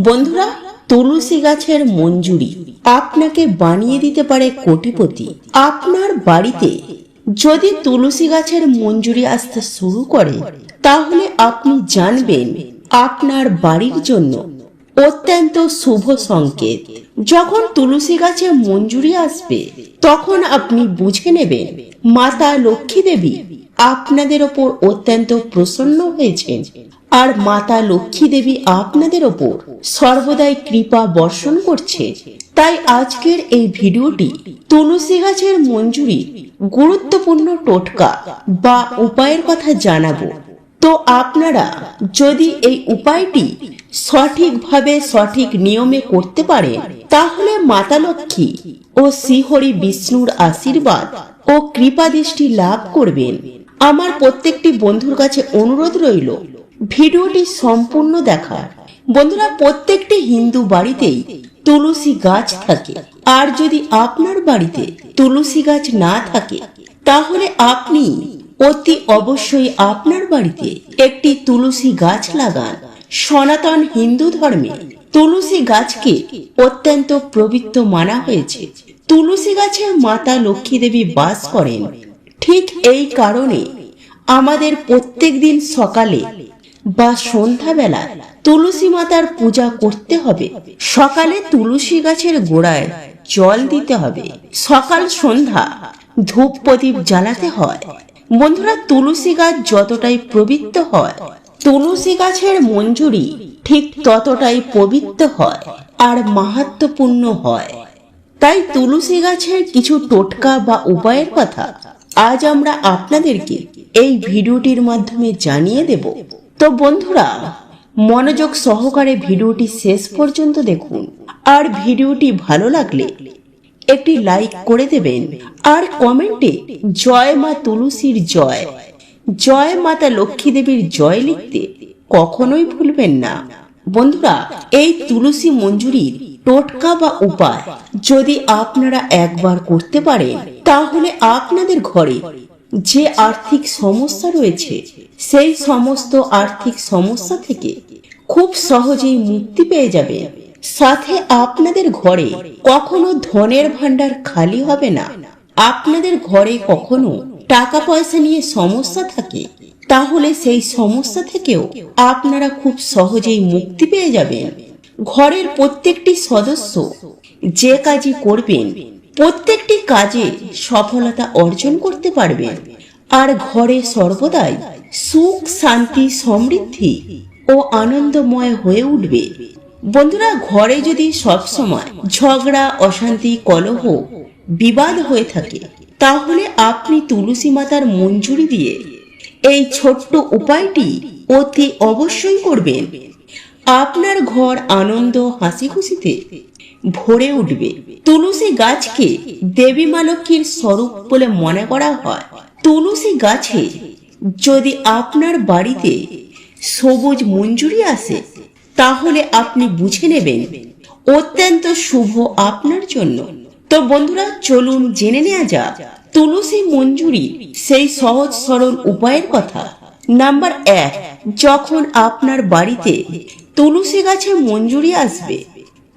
বন্ধুরা, তুলসী গাছের মঞ্জুরি আপনাকে বানিয়ে দিতে পারে কোটিপতি। আপনার বাড়িতে যদি তুলসী গাছের মঞ্জুরি আসতে শুরু করে, তাহলে আপনি জানবেন আপনার বাড়ির জন্য অত্যন্ত শুভ সংকেত। যখন তুলসী গাছে মঞ্জুরি আসবে, তখন আপনি বুঝে নেবেন মাতা লক্ষ্মী দেবী আপনাদের ওপর অত্যন্ত প্রসন্ন হয়েছেন, আর মাতা লক্ষ্মী দেবী আপনাদের ওপর সর্বদাই কৃপা বর্ষণ করছে। তাই আজকের এই ভিডিওটি তুলসী গাছের মঞ্জুরি গুরুত্বপূর্ণ টোটকা বা উপায়ের কথা জানাবো। তো আপনারা যদি এই উপায়টি সঠিকভাবে সঠিক নিয়মে করতে পারেন, তাহলে মাতা লক্ষ্মী ও শ্রীহরি বিষ্ণুর আশীর্বাদ ও কৃপা দৃষ্টি লাভ করবেন। আমার প্রত্যেকটি বন্ধুর কাছে অনুরোধ রইল ভিডিওটি সম্পূর্ণ দেখার। বন্ধুরা, প্রত্যেকটি হিন্দু বাড়িতেই তুলসী গাছ থাকে, আর যদি আপনার বাড়িতে তুলসী গাছ না থাকে, তাহলে আপনি অতি অবশ্যই আপনার বাড়িতে একটি তুলসী গাছ লাগান। সনাতন হিন্দু ধর্মে তুলসী গাছকে অত্যন্ত পবিত্র মানা হয়েছে। তুলসী গাছে মাতা লক্ষ্মী দেবী বাস করেন। ঠিক এই কারণে আমাদের প্রত্যেক দিন সকালে বা সন্ধ্যাবেলা তুলসী মাতার পূজা করতে হবে। সকালে তুলসী গাছের গোড়ায় জল দিতে হবে, সকাল সন্ধ্যা ধূপ প্রদীপ জ্বালাতে হয়। বন্ধুরা, তুলসী গাছ যতটাই পবিত্র হয়, তুলসী গাছের মঞ্জুরি ঠিক ততটাই পবিত্র হয় আর মাহাত্ম্যপূর্ণ হয়। তাই তুলসী গাছের কিছু টোটকা বা উপায়ের কথা আজ আমরা আপনাদেরকে এই ভিডিওটির মাধ্যমে জানিয়ে দেব। তো বন্ধুরা, মনোযোগ সহকারে ভিডিওটি শেষ পর্যন্ত দেখুন, আর ভিডিওটি ভালো লাগলে একটি লাইক করে দেবেন, আর কমেন্টে জয় মা তুলসীর জয়, জয় মাতা লক্ষ্মী দেবীর জয় লিখতে কখনোই ভুলবেন না। বন্ধুরা, এই তুলসী মঞ্জুরির টোটকা বা উপায় যদি আপনারা একবার করতে পারেন, তাহলে আপনাদের ঘরে যে আর্থিক সমস্যা রয়েছে, সেই সমস্ত আর্থিক সমস্যা থেকে খুব সহজেই মুক্তি পেয়ে যাবে। সাথে আপনাদের ঘরে কখনো ধনের ভান্ডার খালি হবে না। আপনাদের ঘরে কখনো টাকা পয়সা নিয়ে সমস্যা থাকে, তাহলে সেই সমস্যা থেকেও আপনারা খুব সহজেই মুক্তি পেয়ে যাবেন। ঘরের প্রত্যেকটি সদস্য যে কাজই করবেন, প্রত্যেকটি কাজে সফলতা অর্জন করতে পারবেন, আর ঘরে সর্বদাই সুখ শান্তি সমৃদ্ধি ও আনন্দময় হয়ে উঠবে। বন্ধুরা, ঘরে যদি সবসময় ঝগড়া অশান্তি কলহ বিবাদ হয়ে থাকে, তাহলে আপনি তুলসী মাতার মঞ্জুরি দিয়ে এই ছোট্ট উপায়টি অতি অবশ্যই করবেন। আপনার ঘর আনন্দ হাসি খুশিতে ভরে উঠবে। তুলসী গাছকে দেবী মা লক্ষ্মীর স্বরূপ বলে মনে করা হয়। তুলসী গাছে যদি আপনার বাড়িতে সবুজ মঞ্জুরি আসে, তাহলে আপনি বুঝে নেবেন অত্যন্ত শুভ আপনার জন্য। তো বন্ধুরা, চলুন জেনে নেওয়া যাক তুলসী মঞ্জুরি সেই সহজ সরল উপায়ের কথা। নাম্বার 1, যখন আপনার বাড়িতে তুলসী গাছে মঞ্জুরি আসবে,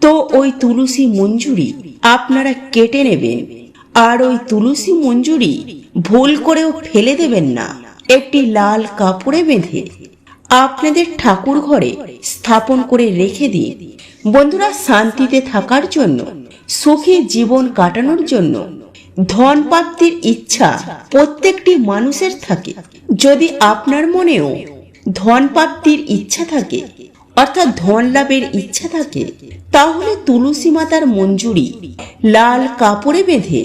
তো ওই তুলসী মঞ্জুরি আপনারা কেটে নেবেন, আর ওই তুলসী মঞ্জুরি ভুল করেও ফেলে দেবেন না। একটি লাল কাপড়ে বেঁধে আপনাদের ঠাকুর ঘরে স্থাপন করে রেখে দিন। বন্ধুরা, শান্তিতে থাকার জন্য, সুখী জীবন কাটানোর জন্য, ধন প্রাপ্তির ইচ্ছা প্রত্যেকটি মানুষের থাকে। যদি আপনার মনেও ধন প্রাপ্তির ইচ্ছা থাকে, অর্থাৎ ধন লাভের ইচ্ছা থাকে, তাহলে তুলসী মাতার মঞ্জুরি লাল কাপড়ে বেঁধে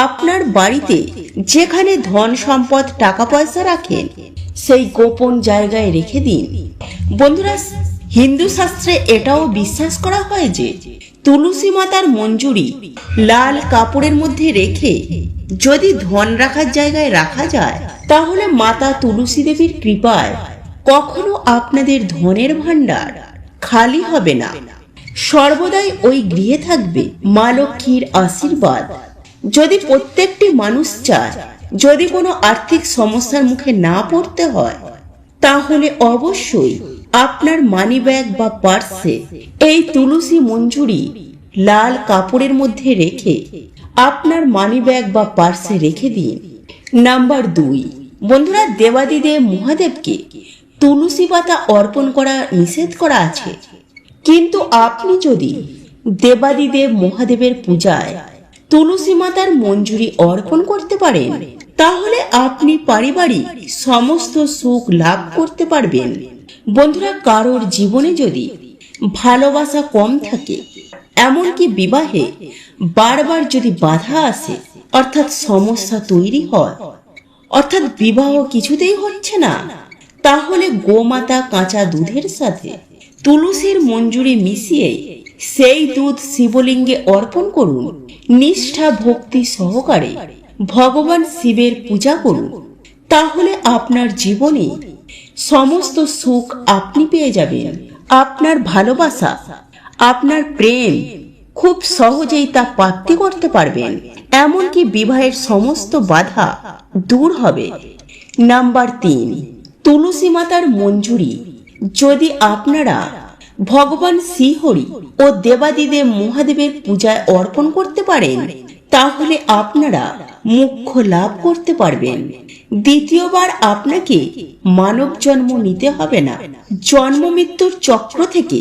আপনার বাড়িতে যেখানে ধন সম্পদ টাকা পয়সা রাখেন, সেই গোপন জায়গায় রেখে দিন। বন্ধুরা, হিন্দু শাস্ত্রে এটাও বিশ্বাস করা হয় যে তুলসী মাতার মঞ্জুরি লাল কাপড়ের মধ্যে রেখে যদি ধন রাখার জায়গায় রাখা যায়, তাহলে মাতা তুলসী দেবীর কৃপায় কখনো আপনাদের ধনের ভান্ডার খালি হবে না। সর্বদাই ওই গৃহে থাকবে মা লক্ষ্মীর আশীর্বাদ। যদি প্রত্যেকটি মানুষ চায় যদি কোনো আর্থিক সমস্যার মুখে না পড়তে হয়, তাহলে অবশ্যই আপনার মানি ব্যাগ বা পার্সে এই তুলসী মঞ্জুরি লাল কাপড়ের মধ্যে রেখে আপনার মানি ব্যাগ বা পার্সে রেখে দিন। নাম্বার 2, বন্ধুরা, দেবাদিদেব মহাদেবকে তুলসী পাতা অর্পণ করা নিষেধ করা আছে, কিন্তু আপনি যদি দেবাদিদেব মহাদেবের পূজায় তুলসী মাতার মঞ্জুরি অর্পণ করতে পারেন, তাহলে আপনি পারিবারিক সমস্ত সুখ লাভ করতে পারবেন। বন্ধুরা, কারোর জীবনে যদি ভালোবাসা কম থাকে, এমনকি বিবাহে বারবার যদি বাধা আসে, অর্থাৎ সমস্যা তৈরি হয়, অর্থাৎ বিবাহ কিছুতেই হচ্ছে না, তাহলে গোমাতা কাঁচা দুধের সাথে তুলসীর মঞ্জুরি মিশিয়ে সেই দুধ শিবলিঙ্গে অর্পণ করুন। নিষ্ঠা ভক্তি সহকারে ভগবান শিবের পূজা করুন, তাহলে আপনার জীবনে সমস্ত সুখ আপনি পেয়ে যাবেন। আপনার ভালোবাসা, আপনার প্রেম খুব সহজেই তা প্রাপ্তি করতে পারবেন, এমনকি বিবাহের সমস্ত বাধা দূর হবে। নাম্বার 3, তুলসী মাতার মঞ্জুরি যদি আপনারা ভগবান শ্রীহরি ও দেবাদিদেব মহাদেবের পূজায় অর্পণ করতে পারেন, তাহলে আপনারা মোক্ষ লাভ করতে পারবেন। দ্বিতীয়বার আপনাকে মানব জন্ম নিতে হবে না, জন্ম মৃত্যুর চক্র থেকে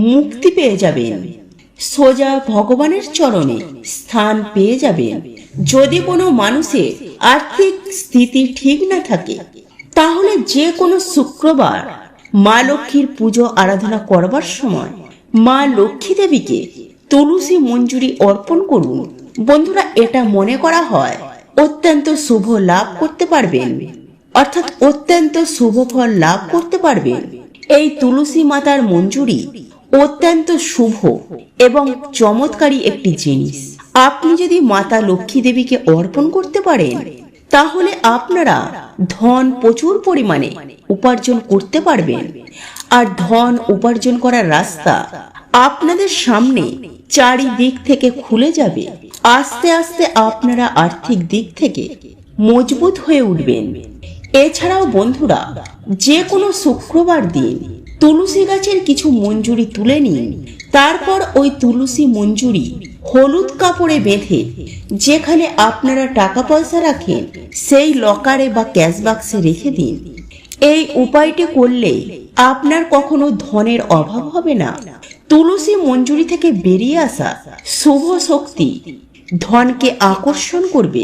মুক্তি পেয়ে যাবেন, সোজা ভগবানের চরণে স্থান পেয়ে যাবেন। যদি কোনো মানুষের আর্থিক স্থিতি ঠিক না থাকে, তাহলে যে কোনো শুক্রবার মা লক্ষ্মীর পুজো আরাধনা করবার সময় মা লক্ষ্মী দেবীকে তুলসী মঞ্জুরি অর্পণ করুন। বন্ধুরা, এটা মনে করা হয় অত্যন্ত শুভ লাভ করতে পারবেন, অর্থাৎ অত্যন্ত শুভ ফল লাভ করতে পারবেন। এই তুলসী মাতার মঞ্জুরি অত্যন্ত শুভ এবং চমৎকারী একটি জিনিস। আপনি যদি মাতা লক্ষ্মী দেবীকে অর্পণ করতে পারেন, তাহলে আপনারা ধন প্রচুর পরিমাণে উপার্জন করতে পারবেন। আর ধন উপার্জন করার রাস্তা আপনাদের সামনে চারিদিক থেকে খুলে যাবে। আস্তে আস্তে আপনারা আর্থিক দিক থেকে মজবুত হয়ে উঠবেন। এছাড়াও বন্ধুরা, যে কোনো শুক্রবার দিন তুলসী গাছের কিছু মঞ্জুরি তুলে নিন, তারপর ওই তুলসী মঞ্জুরি হলুদ কাপড়ে বেঁধে যেখানে আপনারা টাকা পয়সা রাখেন সেই লকারে বা ক্যাশ বাক্সে রেখে দিন। এই উপায়টি করলে আপনার কখনো ধনের অভাব হবে না। তুলসী মঞ্জুরি থেকে বেরিয়ে আসা শুভ শক্তি ধনকে আকর্ষণ করবে।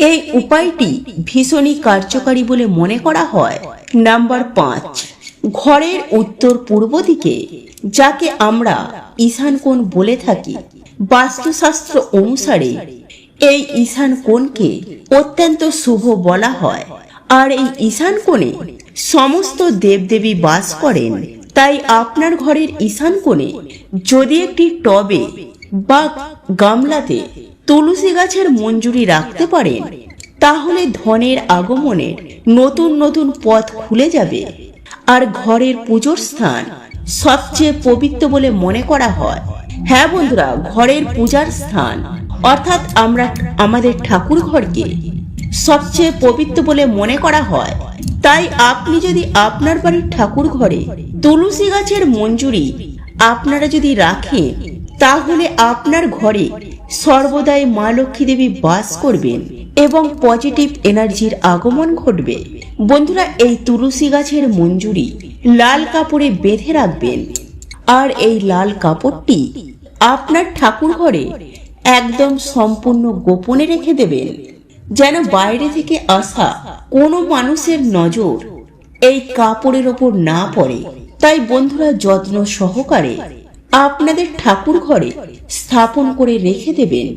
এই উপায়টি ভীষণই কার্যকারী বলে মনে করা হয়। নাম্বার 5, ঘরের উত্তর পূর্ব দিকে, যাকে আমরা ঈশান কোণ বলে থাকি, বাস্তুশাস্ত্র অনুসারে এই ঈশান কোণকে অত্যন্ত শুভ বলা হয়। আর এই ঈশান কোণে সমস্ত দেবদেবী বাস করেন। তাই আপনার ঘরের ঈশান কোণে যদি একটি টবে বা গামলাতে তুলসী গাছের মঞ্জুরি রাখতে পারেন, তাহলে ধনের আগমনের নতুন নতুন পথ খুলে যাবে। আর ঘরের পুজোর স্থান সবচেয়ে পবিত্র বলে মনে করা হয়। হ্যাঁ বন্ধুরা, ঘরের পূজার স্থান অর্থাৎ আমরা আমাদের ঠাকুর ঘরকে সবচেয়ে পবিত্র বলে মনে করা হয়। তাই আপনি যদি আপনার বাড়ির ঠাকুর ঘরে তুলসী গাছের মঞ্জুরি আপনারা যদি রাখেন, তাহলে আপনার ঘরে সর্বদাই মা লক্ষ্মী দেবী বাস করবেন এবং পজিটিভ এনার্জির আগমন ঘটবে। বন্ধুরা, এই তুলসী গাছের মঞ্জুরি লাল কাপড়ে বেঁধে রাখবেন। আর এই লাল কাপড়টি আপনার ঠাকুর ঘরে একদম সম্পূর্ণ গোপনে রেখে দেবেন, যেন বাইরে থেকে আসা কোনো মানুষের নজর এই কাপড়ের ওপর না পড়ে। তাই বন্ধুরা, যত্ন সহকারে আপনাদের ঠাকুর ঘরে স্থাপন করে রেখে দেবেন।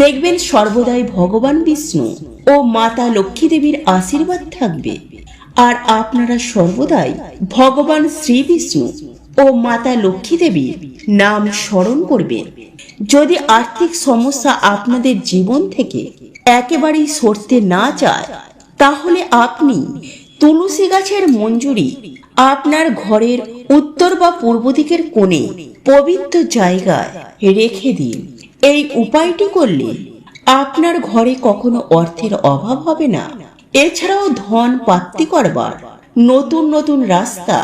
দেখবেন সর্বদাই ভগবান বিষ্ণু ও মাতা লক্ষ্মী দেবীর আশীর্বাদ থাকবে। আর আপনারা সর্বদাই ভগবান শ্রী বিষ্ণু ও মাতা লক্ষ্মী দেবীর নাম স্মরণ করবেন। যদি আর্থিক সমস্যা আপনাদের জীবন থেকে একেবারেই সরতে না চায়, তাহলে আপনি তুলসী গাছের মঞ্জুরি আপনার ঘরের উত্তর বা পূর্ব দিকের কোণে পবিত্র জায়গায় রেখে দিন। এই উপায়টি করলে আপনার ঘরে কখনো অর্থের অভাব হবে না। এছাড়াও ধন প্রাপ্তি করবার নতুন নতুন রাস্তা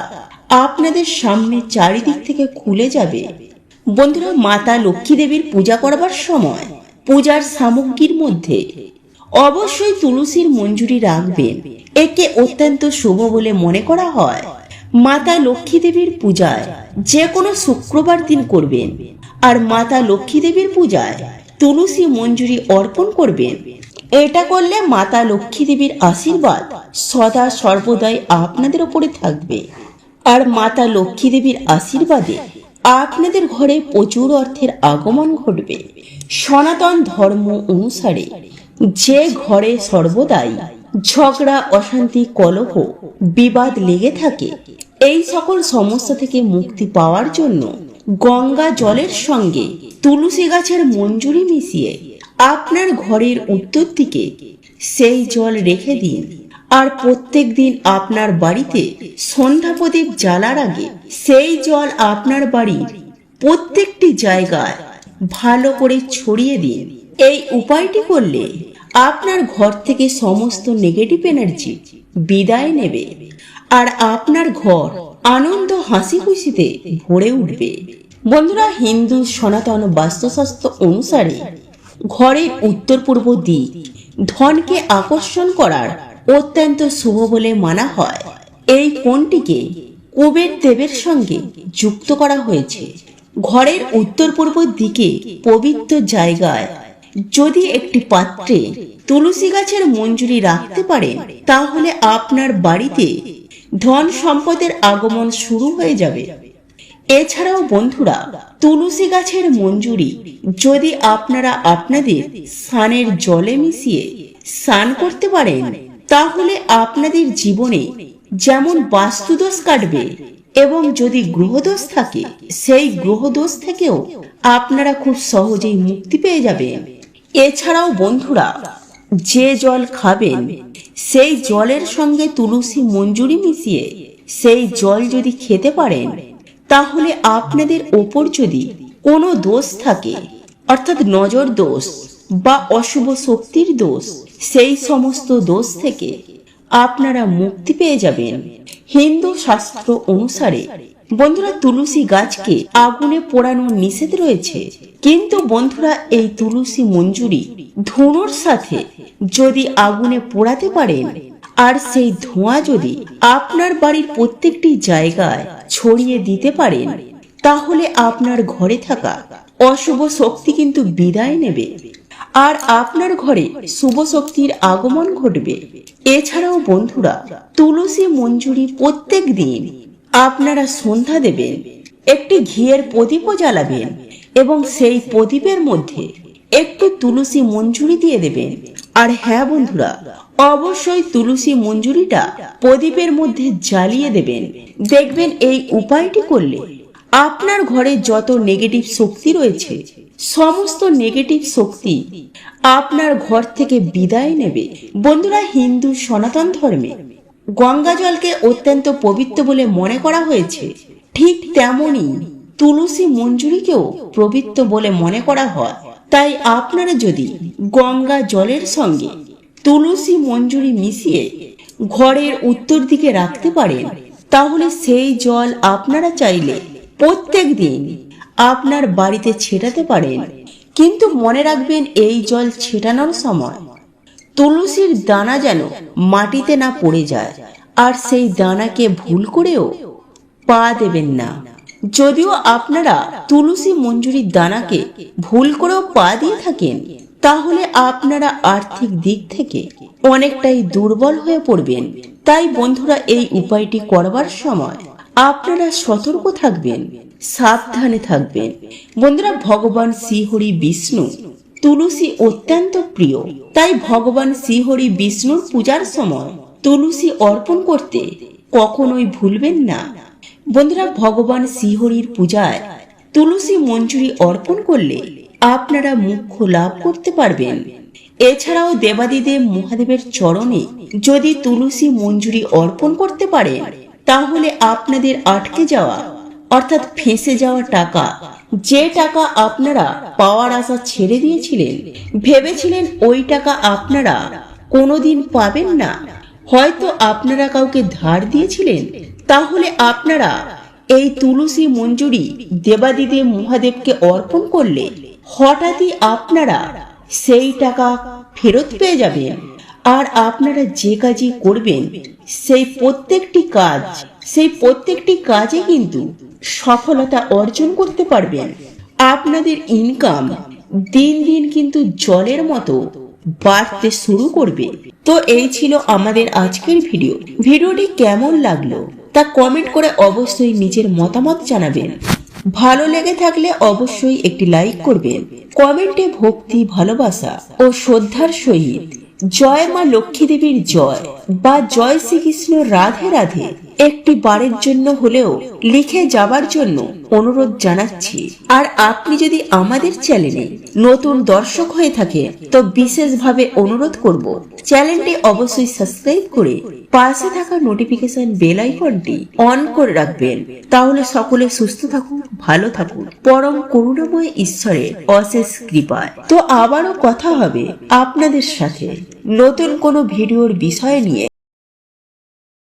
আপনাদের সামনে চারিদিক থেকে খুলে যাবে। বন্ধুরা, মাতা লক্ষ্মী দেবীর পূজা করবার সময় পূজার সামগ্রীর মধ্যে অবশ্যই তুলসীর মঞ্জুরি রাখবেন। একে অত্যন্ত শুভ বলে মনে করা হয়। মাতা লক্ষ্মী দেবীর পূজায় যে কোনো শুক্রবার দিন করবেন, আর মাতা লক্ষ্মী দেবীর পূজায় তুলসী মঞ্জুরি অর্পণ করবেন। এটা করলে মাতা লক্ষ্মী দেবীর আশীর্বাদ সদা সর্বদাই আপনাদের উপরে থাকবে, আর মাতা লক্ষ্মী দেবীর আশীর্বাদে আপনাদের ঘরে প্রচুর অর্থের আগমন ঘটবে। সনাতন ধর্ম অনুসারে যে ঘরে সর্বদাই ঝগড়া, অশান্তি, কলহ, বিবাদ লেগে থাকে, এই সকল সমস্যা থেকে মুক্তি পাওয়ার জন্য গঙ্গা জলের সঙ্গে তুলসী গাছের মঞ্জুরি মিশিয়ে আপনার ঘরের উত্তর দিকে সেই জল রেখে দিন। আর প্রত্যেক দিন আপনার বাড়িতে সন্ধ্যা প্রদীপ জ্বালার আগে সেই জল আপনার বাড়ির প্রত্যেকটি জায়গায় ভালো করে ছড়িয়ে দিন। এই উপায়টি করলে আপনার ঘর থেকে সমস্ত নেগেটিভ এনার্জি বিদায় নেবে, আর আপনার ঘর আনন্দ, হাসি খুশিতে ভরে উঠবে। বন্ধুরা, হিন্দু সনাতন বাস্তুশাস্ত্র অনুসারে ঘরের উত্তর পূর্ব দিক ধনকে আকর্ষণ করার অত্যন্ত শুভ বলে মানা হয়। এই কোণটিকে কুবের দেবের সঙ্গে যুক্ত করা হয়েছে। ঘরের উত্তর পূর্ব দিকে পবিত্র জায়গায় যদি একটি পাত্রে তুলসী গাছের মঞ্জুরি রাখতে পারেন, তাহলে আপনার বাড়িতে ধন সম্পদের আগমন শুরু হয়ে যাবে। এছাড়াও বন্ধুরা, তুলসী গাছের মঞ্জুরি যদি আপনারা আপনাদের স্নানের জলে মিশিয়ে স্নান করতে পারেন, তাহলে আপনাদের জীবনে যেমন বাস্তুদোষ কাটবে, এবং যদি গ্রহদোষ থাকে সেই গ্রহদোষ থেকেও আপনারা খুব সহজেই মুক্তি পেয়ে যাবেন। এছাড়াও বন্ধুরা, যে জল খাবেন সেই জলের সঙ্গে তুলসী মঞ্জুরি মিশিয়ে সেই জল যদি খেতে পারেন, তাহলে আপনাদের ওপর যদি কোনো দোষ থাকে, অর্থাৎ নজর দোষ বা অশুভ শক্তির দোষ, সেই সমস্ত দোষ থেকে আপনারা মুক্তি পেয়ে যাবেন। হিন্দু শাস্ত্র অনুসারে বন্ধুরা, তুলসী গাছকে আগুনে পোড়ানো নিষেধ রয়েছে, কিন্তু বন্ধুরা, এই তুলসী মঞ্জুরি ধুনোর সাথে যদি আগুনে পোড়াতে পারেন, আর সেই ধোঁয়া যদি আপনার বাড়ির প্রত্যেকটি জায়গায় ছড়িয়ে দিতে পারেন, তাহলে আপনার ঘরে থাকা অশুভ শক্তি কিন্তু বিদায় নেবে, আর আপনার ঘরে শুভ শক্তির আগমন ঘটবে। এছাড়াও বন্ধুরা, তুলসী মঞ্জুরি প্রত্যেক দিন আপনারা সন্ধ্যা দেবেন, একটি ঘিয়ের প্রদীপও জ্বালাবেন, এবং সেই প্রদীপের মধ্যে একটু তুলসী মঞ্জুরি দিয়ে দেবেন। আর হ্যাঁ বন্ধুরা, অবশ্যই তুলসী মঞ্জুরিটা প্রদীপের মধ্যে জ্বালিয়ে দেবেন। দেখবেন এই উপায়টি করলে আপনার ঘরে যত নেগেটিভ শক্তি রয়েছে, সমস্ত নেগেটিভ শক্তি আপনার ঘর থেকে বিদায় নেবে। বন্ধুরা, হিন্দু সনাতন ধর্মে গঙ্গা জলকে অত্যন্ত পবিত্র বলে মনে করা হয়েছে, ঠিক তেমনি তুলসী মঞ্জুরিকেও পবিত্র বলে মনে করা হয়। তাই আপনারা যদি গঙ্গা জলের সঙ্গে তুলসী মঞ্জুরি মিশিয়ে ঘরের উত্তর দিকে রাখতে পারেন, তাহলে সেই জল আপনারা চাইলে প্রত্যেক দিন আপনার বাড়িতে ছেটাতে পারেন। কিন্তু মনে রাখবেন, এই জল ছেটানোর সময় তুলসীর দানা যেন মাটিতে না পড়ে যায়, আর সেই দানাকে ভুল করেও পা দেবেন না। যদিও আপনারা তুলসী মঞ্জুরির দানাকে ভুল করেও পা দিয়ে থাকেন, তাহলে আপনারা আর্থিক দিক থেকে অনেকটাই দুর্বল হয়ে পড়বেন। তাই বন্ধুরা, এই উপায়টি করবার সময় আপনারা সতর্ক থাকবেন, সাবধানে থাকবেন। বন্ধুরা, ভগবান শ্রীহরি বিষ্ণু তুলসী অত্যন্ত প্রিয়, তাই ভগবান শ্রীহরি বিষ্ণুর পূজার সময় তুলসী অর্পণ করতে কখনোই ভুলবেন না। বন্ধুরা, ভগবান শ্রীহরির পূজায় তুলসী মঞ্জুরি অর্পণ করলে আপনারা মোক্ষ লাভ করতে পারবেন। এছাড়াও দেবাদিদেব মহাদেবের চরণে যদি তুলসী মঞ্জুরি অর্পণ করতে পারেন, তাহলে আপনাদের আটকে যাওয়া, অর্থাৎ ফেঁসে যাওয়া টাকা, যে টাকা আপনারা পাওয়ার আশা ছেড়ে দিয়েছিলেন, ভেবেছিলেন ওই টাকা আপনারা কোনোদিন পাবেন না, হয়তো আপনারা কাউকে ধার দিয়েছিলেন, তাহলে আপনারা এই তুলসী মঞ্জুরি দেবাদিদেব মহাদেবকে অর্পণ করলে হঠাৎই আপনারা সেই টাকা ফেরত পেয়ে যাবেন। আর আপনারা যে কাজই করবেন সেই প্রত্যেকটি কাজে কিন্তু সফলতা অর্জন করতে পারবেন। আপনাদের ইনকাম দিন দিন কিন্তু জলের মতো বাড়তে শুরু করবে। তো এই ছিল আমাদের আজকের ভিডিওটি কেমন লাগলো তা কমেন্ট করে অবশ্যই নিজের মতামত জানাবেন। ভালো লেগে থাকলে অবশ্যই একটি লাইক করবেন। কমেন্টে ভক্তি, ভালোবাসা ও শ্রদ্ধার সহিত জয় মা লক্ষ্মী দেবীর জয় বা জয় শ্রীকৃষ্ণ রাধে রাধে একটি বারের জন্য হলেও লিখে যাবার জন্য অনুরোধ জানাচ্ছি। আর আপনি যদি আমাদের চ্যানেলে নতুন দর্শক হয়ে থাকে তো বিশেষভাবে অনুরোধ করব চ্যানেলটি অবশ্যই সাবস্ক্রাইব করে পাশে থাকা নোটিফিকেশন বেল আইকনটি অন করে রাখবেন। তাহলে সকলে সুস্থ থাকুন, ভালো থাকুন, পরম করুণাময় ঈশ্বরের অশেষ কৃপায়। তো আবারও কথা হবে আপনাদের সাথে নতুন কোনো ভিডিওর বিষয় নিয়ে।